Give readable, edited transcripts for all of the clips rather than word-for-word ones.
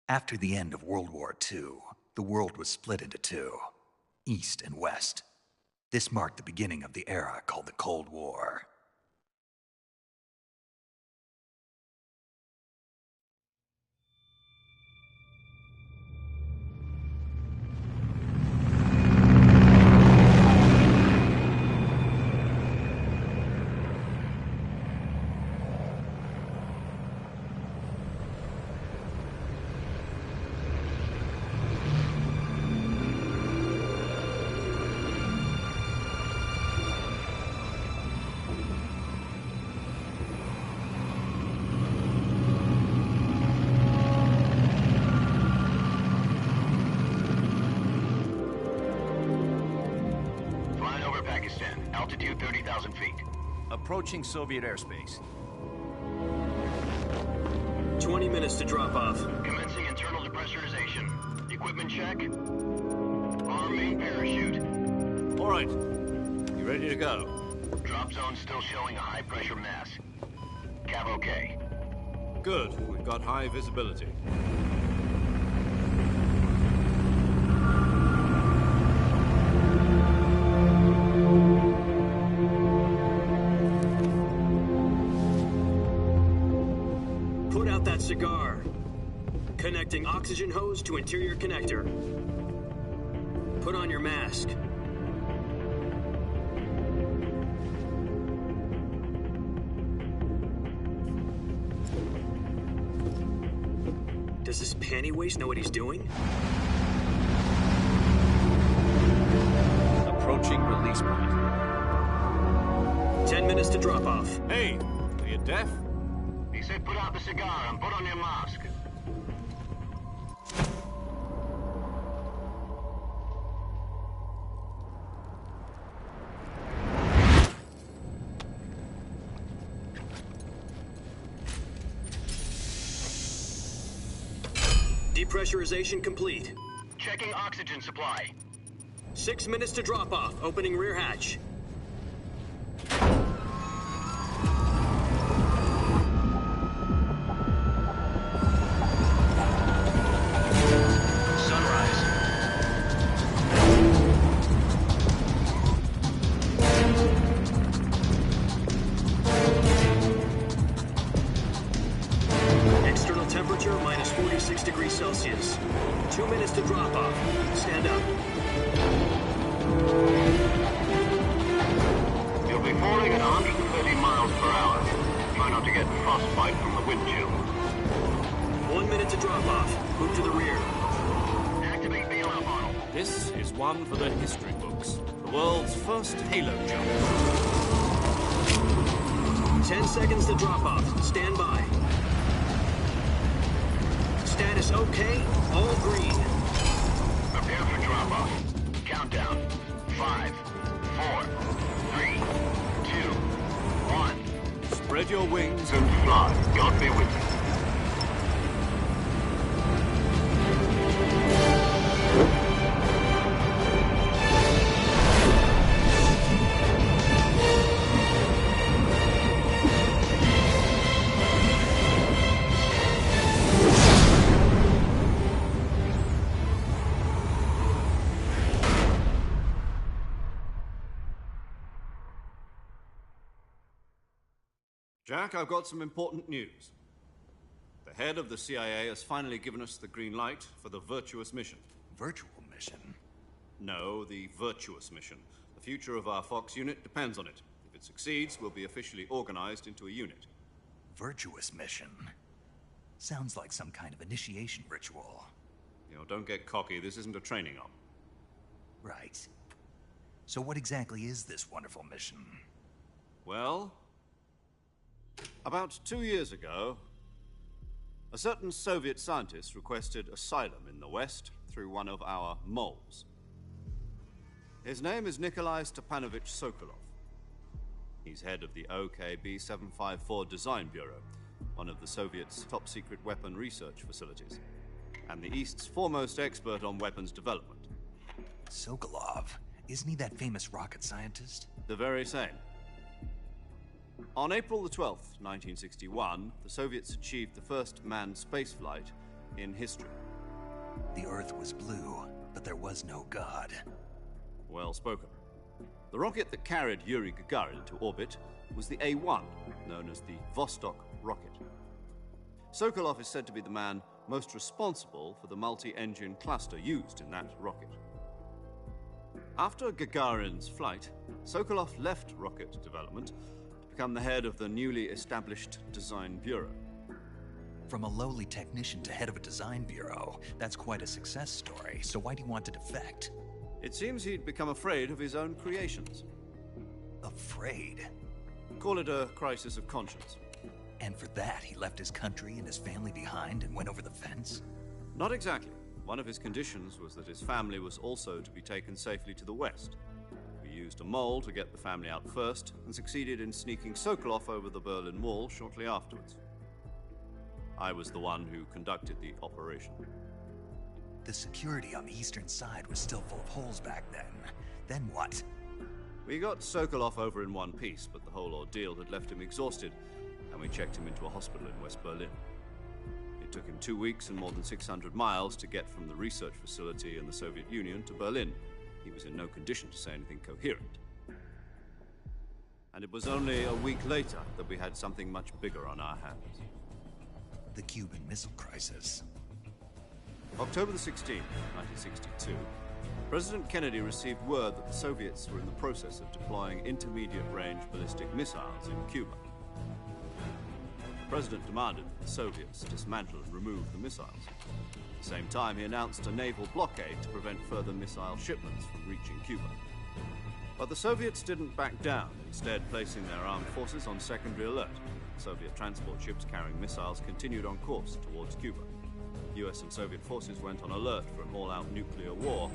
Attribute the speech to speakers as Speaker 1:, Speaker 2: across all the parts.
Speaker 1: After the end of World War II, the world was split into two, East and West. This marked the beginning of the era called the Cold War.
Speaker 2: Altitude 30,000 feet.
Speaker 3: Approaching Soviet airspace.
Speaker 4: 20 minutes to drop off.
Speaker 2: Commencing internal depressurization. Equipment check. Arm main parachute.
Speaker 3: All right. You ready to go?
Speaker 2: Drop zone still showing a high pressure mass. Cav okay.
Speaker 3: Good. We've got high visibility.
Speaker 4: Put out that cigar. Connecting oxygen hose to interior connector. Put on your mask. Does this panty waste know what he's doing?
Speaker 3: Approaching release point.
Speaker 4: 10 minutes to drop off.
Speaker 3: Hey, are you deaf?
Speaker 2: He said put out the cigar and put on your mask.
Speaker 4: Depressurization complete.
Speaker 2: Checking oxygen supply.
Speaker 4: 6 minutes to drop off. Opening rear hatch. External temperature minus 46 degrees Celsius. 2 minutes to drop off. Stand up.
Speaker 2: You'll be falling at 130 miles per hour. Try not to get frostbite from the wind chill.
Speaker 4: 1 minute to drop off. Move to the rear.
Speaker 2: Activate bailout model.
Speaker 3: This is one for the history books. The world's first halo jump.
Speaker 4: 10 seconds to drop off. Stand by. Status okay. All green.
Speaker 2: Prepare for drop-off. Countdown. 5, 4, 3, 2, 1.
Speaker 3: Spread your wings
Speaker 2: And fly. God be with you.
Speaker 3: Jack, I've got some important news. The head of the CIA has finally given us the green light for the virtuous mission.
Speaker 1: Virtual mission?
Speaker 3: No, the virtuous mission. The future of our Fox unit depends on it. If it succeeds, we'll be officially organized into a unit.
Speaker 1: Virtuous mission? Sounds like some kind of initiation ritual.
Speaker 3: You know, don't get cocky. This isn't a training op.
Speaker 1: Right. So what exactly is this wonderful mission?
Speaker 3: Well, about 2 years ago, a certain Soviet scientist requested asylum in the West through one of our moles. His name is Nikolai Stepanovich Sokolov. He's head of the OKB-754 Design Bureau, one of the Soviets' top-secret weapon research facilities, and the East's foremost expert on weapons development.
Speaker 1: Sokolov? Isn't he that famous rocket scientist?
Speaker 3: The very same. On April the 12th, 1961, the Soviets achieved the first manned spaceflight in history.
Speaker 1: The Earth was blue, but there was no God.
Speaker 3: Well spoken. The rocket that carried Yuri Gagarin to orbit was the A-1, known as the Vostok rocket. Sokolov is said to be the man most responsible for the multi-engine cluster used in that rocket. After Gagarin's flight, Sokolov left rocket development to become the head of the newly established Design Bureau.
Speaker 1: From a lowly technician to head of a design bureau, that's quite a success story, so why do you want to defect?
Speaker 3: It seems he'd become afraid of his own creations.
Speaker 1: Afraid?
Speaker 3: Call it a crisis of conscience.
Speaker 1: And for that, he left his country and his family behind and went over the fence?
Speaker 3: Not exactly. One of his conditions was that his family was also to be taken safely to the west. We used a mole to get the family out first and succeeded in sneaking Sokolov over the Berlin Wall shortly afterwards. I was the one who conducted the operation.
Speaker 1: The security on the eastern side was still full of holes back then. Then what?
Speaker 3: We got Sokolov over in one piece, but the whole ordeal had left him exhausted, and we checked him into a hospital in West Berlin. It took him 2 weeks and more than 600 miles to get from the research facility in the Soviet Union to Berlin. He was in no condition to say anything coherent. And it was only a week later that we had something much bigger on our hands.
Speaker 1: The Cuban Missile Crisis.
Speaker 3: October the 16th, 1962, President Kennedy received word that the Soviets were in the process of deploying intermediate-range ballistic missiles in Cuba. The President demanded that the Soviets dismantle and remove the missiles. At the same time, he announced a naval blockade to prevent further missile shipments from reaching Cuba. But the Soviets didn't back down, instead placing their armed forces on secondary alert. Soviet transport ships carrying missiles continued on course towards Cuba. US and Soviet forces went on alert for an all-out nuclear war.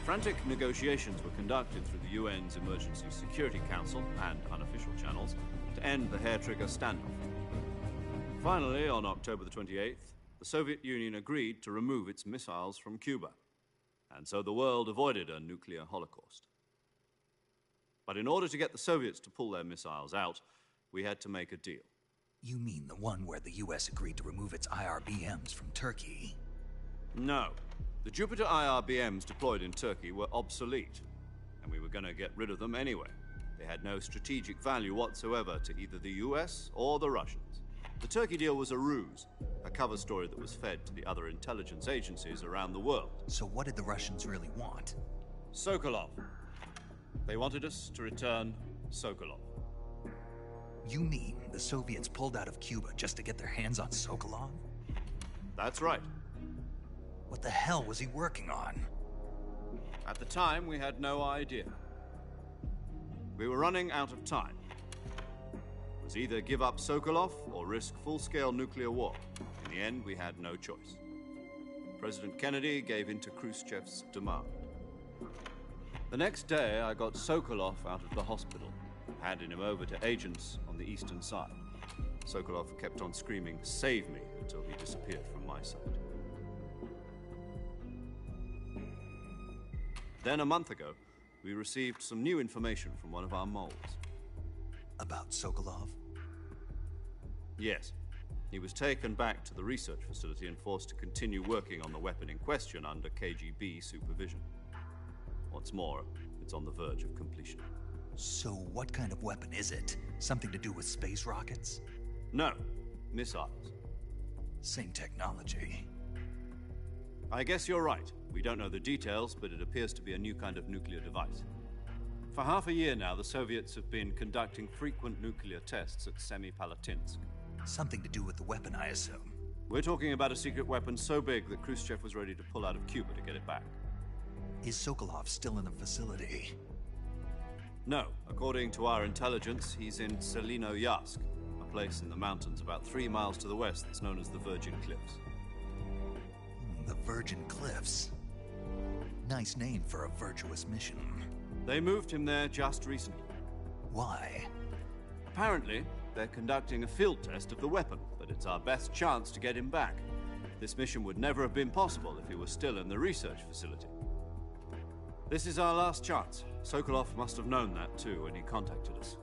Speaker 3: Frantic negotiations were conducted through the UN's Emergency Security Council and unofficial channels to end the hair-trigger standoff. Finally, on October the 28th, the Soviet Union agreed to remove its missiles from Cuba, and so the world avoided a nuclear holocaust. But in order to get the Soviets to pull their missiles out, we had to make a deal.
Speaker 1: You mean the one where the US agreed to remove its IRBMs from Turkey?
Speaker 3: No. The Jupiter IRBMs deployed in Turkey were obsolete, and we were going to get rid of them anyway. They had no strategic value whatsoever to either the US or the Russians. The Turkey deal was a ruse, a cover story that was fed to the other intelligence agencies around the world.
Speaker 1: So what did the Russians really want?
Speaker 3: Sokolov. They wanted us to return Sokolov.
Speaker 1: You mean the Soviets pulled out of Cuba just to get their hands on Sokolov?
Speaker 3: That's right.
Speaker 1: What the hell was he working on?
Speaker 3: At the time, we had no idea. We were running out of time. It was either give up Sokolov or risk full-scale nuclear war. In the end, we had no choice. President Kennedy gave in to Khrushchev's demand. The next day, I got Sokolov out of the hospital, handing him over to agents on the eastern side. Sokolov kept on screaming, "Save me," until he disappeared from my sight. Then a month ago, we received some new information from one of our moles.
Speaker 1: About Sokolov?
Speaker 3: Yes. He was taken back to the research facility and forced to continue working on the weapon in question under KGB supervision. What's more, it's on the verge of completion.
Speaker 1: So what kind of weapon is it? Something to do with space rockets?
Speaker 3: No, missiles.
Speaker 1: Same technology.
Speaker 3: I guess you're right. We don't know the details, but it appears to be a new kind of nuclear device. For half a year now, the Soviets have been conducting frequent nuclear tests at Semipalatinsk.
Speaker 1: Something to do with the weapon, I assume.
Speaker 3: We're talking about a secret weapon so big that Khrushchev was ready to pull out of Cuba to get it back.
Speaker 1: Is Sokolov still in the facility?
Speaker 3: No. According to our intelligence, he's in Selinoyarsk, a place in the mountains about 3 miles to the west that's known as the Virgin Cliffs.
Speaker 1: The Virgin Cliffs. Nice name for a virtuous mission.
Speaker 3: They moved him there just recently.
Speaker 1: Why?
Speaker 3: Apparently, they're conducting a field test of the weapon, but it's our best chance to get him back. This mission would never have been possible if he was still in the research facility. This is our last chance. Sokolov must have known that too when he contacted us.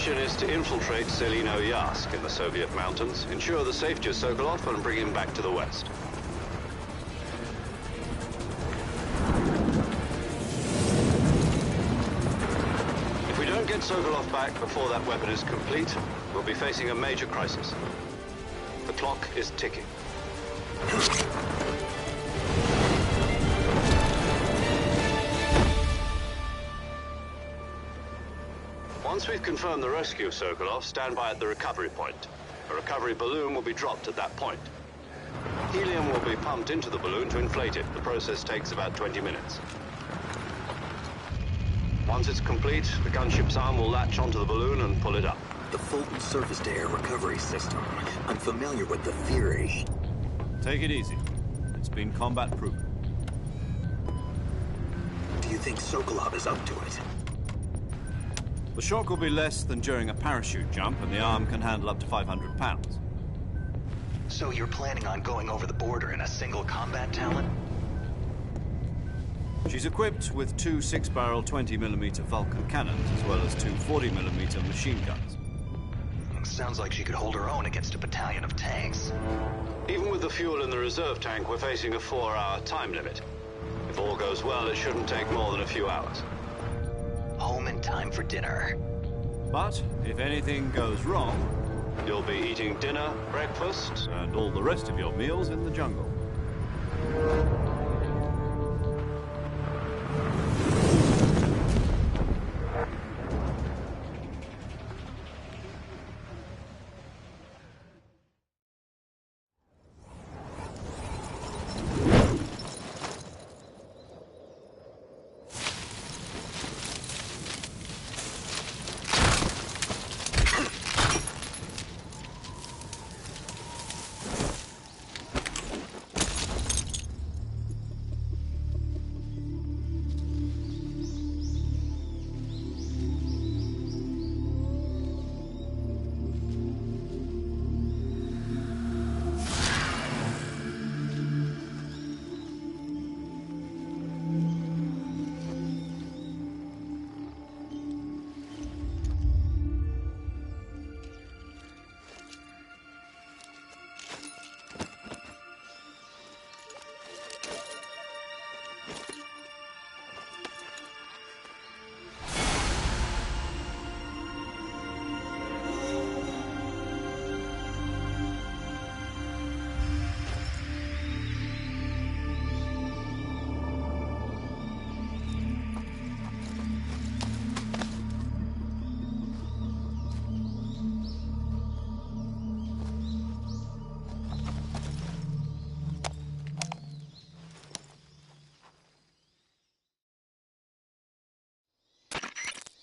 Speaker 3: mission is to infiltrate Selino Yask in the Soviet mountains, ensure the safety of Sokolov, and bring him back to the West. If we don't get Sokolov back before that weapon is complete, we'll be facing a major crisis. The clock is ticking. Once we've confirmed the rescue of Sokolov, stand by at the recovery point. A recovery balloon will be dropped at that point. Helium will be pumped into the balloon to inflate it. The process takes about 20 minutes. Once it's complete, the gunship's arm will latch onto the balloon and pull it up.
Speaker 4: The Fulton surface-to-air recovery system. I'm familiar with the theory.
Speaker 3: Take it easy. It's been combat-proven.
Speaker 4: Do you think Sokolov is up to it?
Speaker 3: The shock will be less than during a parachute jump, and the arm can handle up to 500 pounds.
Speaker 1: So you're planning on going over the border in a single combat talent?
Speaker 3: She's equipped with two 6-barrel 20mm Vulcan cannons, as well as two 40mm machine guns.
Speaker 1: Sounds like she could hold her own against a battalion of tanks.
Speaker 3: Even with the fuel in the reserve tank, we're facing a 4-hour time limit. If all goes well, it shouldn't take more than a few hours.
Speaker 1: Home in time for dinner.
Speaker 3: But if anything goes wrong, you'll be eating dinner, breakfast, and all the rest of your meals in the jungle.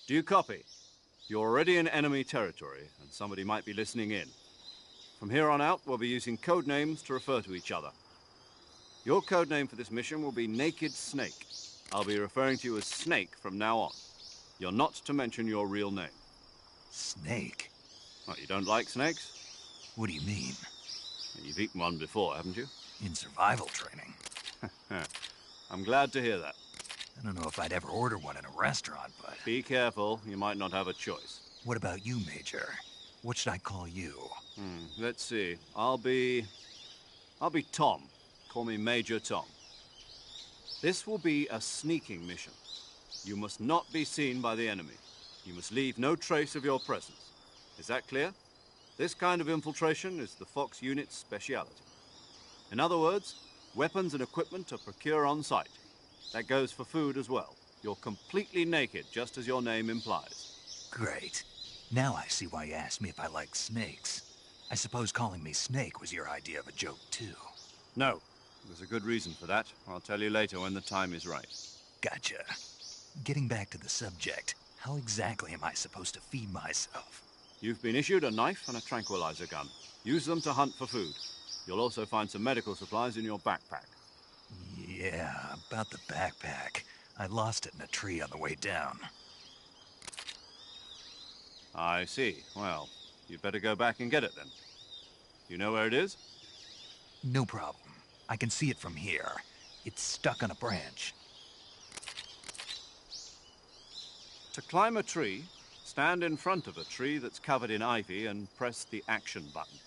Speaker 3: Do you copy? You're already in enemy territory, and somebody might be listening in. From here on out, we'll be using code names to refer to each other. Your code name for this mission will be Naked Snake. I'll be referring to you as Snake from now on. You're not to mention your real name.
Speaker 1: Snake?
Speaker 3: Oh, you don't like snakes?
Speaker 1: What do you mean?
Speaker 3: You've eaten one before, haven't you?
Speaker 1: In survival training.
Speaker 3: I'm glad to hear that.
Speaker 1: I don't know if I'd ever order one in a restaurant, but...
Speaker 3: Be careful, you might not have a choice.
Speaker 1: What about you, Major? What should I call you?
Speaker 3: Let's see. I'll be Tom. Call me Major Tom. This will be a sneaking mission. You must not be seen by the enemy. You must leave no trace of your presence. Is that clear? This kind of infiltration is the Fox unit's speciality. In other words, weapons and equipment are procured on site. That goes for food as well. You're completely naked, just as your name implies.
Speaker 1: Great. Now I see why you asked me if I like snakes. I suppose calling me Snake was your idea of a joke, too.
Speaker 3: No. There's a good reason for that. I'll tell you later when the time is right.
Speaker 1: Gotcha. Getting back to the subject, how exactly am I supposed to feed myself?
Speaker 3: You've been issued a knife and a tranquilizer gun. Use them to hunt for food. You'll also find some medical supplies in your backpack.
Speaker 1: Yeah, about the backpack. I lost it in a tree on the way down.
Speaker 3: I see. Well, you'd better go back and get it then. You know where it is?
Speaker 1: No problem. I can see it from here. It's stuck on a branch.
Speaker 3: To climb a tree, Stand in front of a tree that's covered in ivy and press the action button.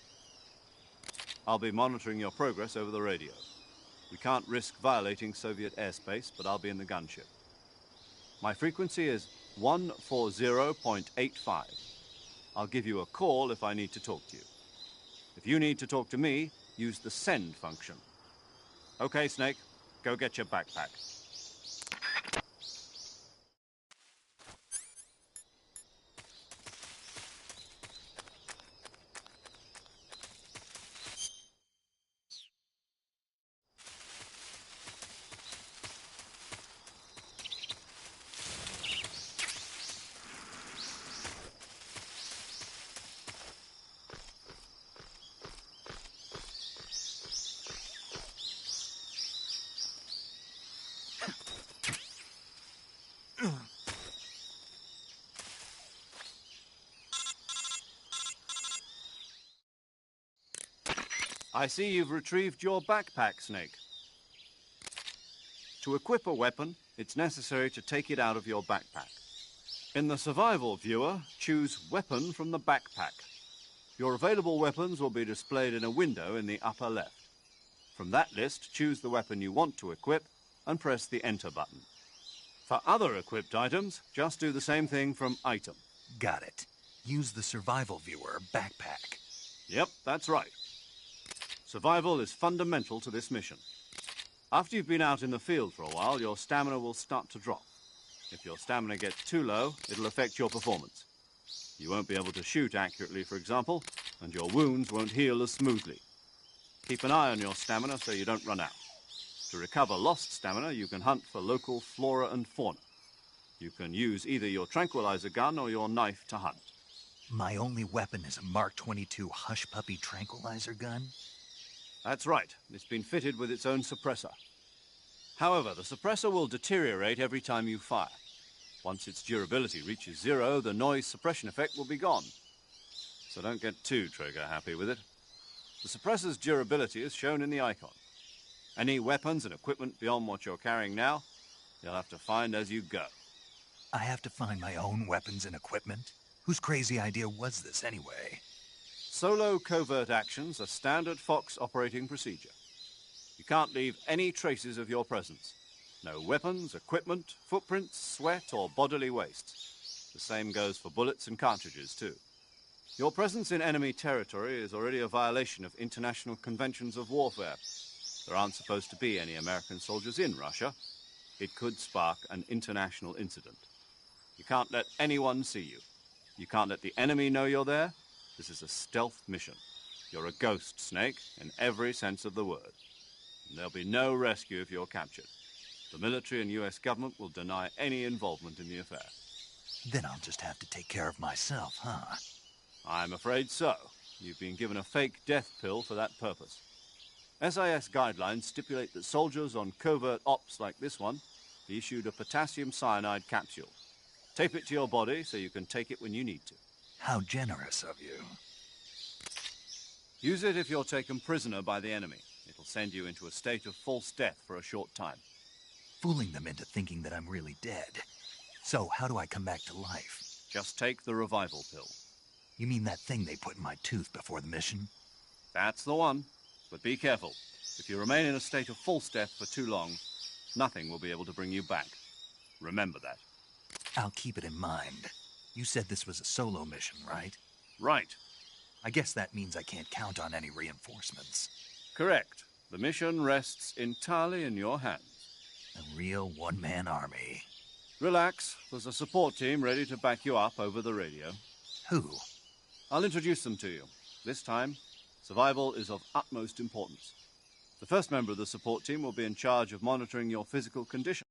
Speaker 3: I'll be monitoring your progress over the radio. We can't risk violating Soviet airspace, but I'll be in the gunship. My frequency is 140.85. I'll give you a call if I need to talk to you. If you need to talk to me, use the send function. Okay, Snake, go get your backpack. I see you've retrieved your backpack, Snake. To equip a weapon, it's necessary to take it out of your backpack. In the survival viewer, choose Weapon from the backpack. Your available weapons will be displayed in a window in the upper left. From that list, choose the weapon you want to equip and press the Enter button. For other equipped items, just do the same thing from Item.
Speaker 1: Got it. Use the survival viewer backpack.
Speaker 3: Yep, that's right. Survival is fundamental to this mission. After you've been out in the field for a while, your stamina will start to drop. If your stamina gets too low, it'll affect your performance. You won't be able to shoot accurately, for example, and your wounds won't heal as smoothly. Keep an eye on your stamina so you don't run out. To recover lost stamina, you can hunt for local flora and fauna. You can use either your tranquilizer gun or your knife to hunt.
Speaker 1: My only weapon is a Mark 22 Hush Puppy tranquilizer gun?
Speaker 3: That's right. It's been fitted with its own suppressor. However, the suppressor will deteriorate every time you fire. Once its durability reaches 0, the noise suppression effect will be gone. So don't get too trigger happy with it. The suppressor's durability is shown in the icon. Any weapons and equipment beyond what you're carrying now, you'll have to find as you go.
Speaker 1: I have to find my own weapons and equipment? Whose crazy idea was this anyway?
Speaker 3: Solo covert actions are standard Fox operating procedure. You can't leave any traces of your presence. No weapons, equipment, footprints, sweat, or bodily wastes. The same goes for bullets and cartridges, too. Your presence in enemy territory is already a violation of international conventions of warfare. There aren't supposed to be any American soldiers in Russia. It could spark an international incident. You can't let anyone see you. You can't let the enemy know you're there. This is a stealth mission. You're a ghost, Snake, in every sense of the word. And there'll be no rescue if you're captured. The military and US government will deny any involvement in the affair.
Speaker 1: Then I'll just have to take care of myself, huh?
Speaker 3: I'm afraid so. You've been given a fake death pill for that purpose. SIS guidelines stipulate that soldiers on covert ops like this one be issued a potassium cyanide capsule. Tape it to your body so you can take it when you need to.
Speaker 1: How generous of you.
Speaker 3: Use it if you're taken prisoner by the enemy. It'll send you into a state of false death for a short time.
Speaker 1: Fooling them into thinking that I'm really dead. So, how do I come back to life?
Speaker 3: Just take the revival pill.
Speaker 1: You mean that thing they put in my tooth before the mission?
Speaker 3: That's the one. But be careful. If you remain in a state of false death for too long, nothing will be able to bring you back. Remember that.
Speaker 1: I'll keep it in mind. You said this was a solo mission, right?
Speaker 3: Right.
Speaker 1: I guess that means I can't count on any reinforcements.
Speaker 3: Correct. The mission rests entirely in your hands.
Speaker 1: A real one-man army.
Speaker 3: Relax. There's a support team ready to back you up over the radio.
Speaker 1: Who?
Speaker 3: I'll introduce them to you. This time, survival is of utmost importance. The first member of the support team will be in charge of monitoring your physical condition.